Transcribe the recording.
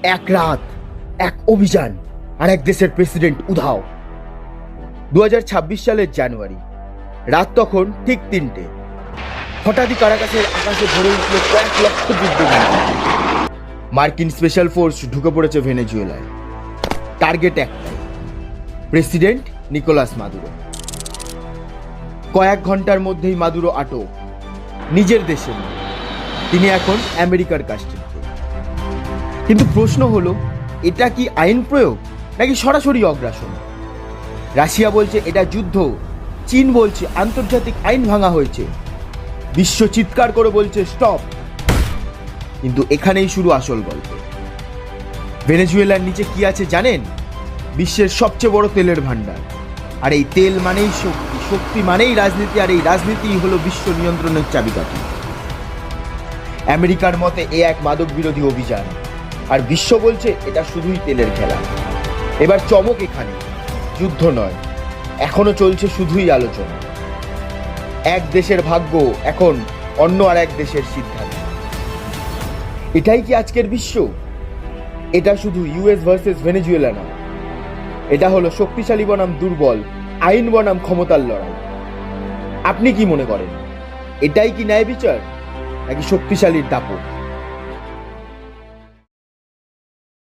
এক রাত, এক অভিযান, আর এক দেশের প্রেসিডেন্ট উধাও। 2026 সালের জানুয়ারি, রাত তখন ঠিক 3টে। হঠাৎই কারাকাসের আকাশে ভরে উঠল কয়েক লক্ষ যুদ্ধবিমান। মার্কিন স্পেশাল ফোর্স ঢুকে পড়েছে ভেনেজুয়েলায়। টার্গেট একটাই, প্রেসিডেন্ট নিকোলাস মাদুরো। কয়েক ঘন্টার মধ্যেই মাদুরো আটক, নিজের দেশে নয়, তিনি এখন আমেরিকার কাস্টডিতে। কিন্তু প্রশ্ন হলো, এটা কি আইন প্রয়োগ নাকি সরাসরি অগ্রাসন? রাশিয়া বলছে এটা যুদ্ধ, চীন বলছে আন্তর্জাতিক আইন ভাঙা হয়েছে, বিশ্ব চিৎকার করে বলছে স্টপ। কিন্তু এখানেই শুরু আসল গল্প। ভেনেজুয়েলার নিচে কি আছে জানেন? বিশ্বের সবচেয়ে বড় তেলের ভান্ডার। আর এই তেল মানেই শক্তি, শক্তি মানেই রাজনীতি, আর এই রাজনীতিই হলো বিশ্ব নিয়ন্ত্রণের চাবিকাঠি। আমেরিকার মতে এ এক মাদক বিরোধী অভিযান, আর বিশ্ব বলছে এটা শুধুই তেলের খেলা। এবার চমক এখানে, যুদ্ধ নয়, এখনো চলছে শুধুই আলোচনা। এক দেশের ভাগ্য এখন অন্য আর এক দেশের সিদ্ধান্ত। এটাই কি আজকের বিশ্ব? এটা শুধু ইউএস ভার্সেস ভেনেজুয়েলা না, এটা হলো শক্তিশালী বনাম দুর্বল, আইন বনাম ক্ষমতার লড়াই। আপনি কি মনে করেন, এটাই কি ন্যায় বিচার নাকি শক্তিশালীর দাপট?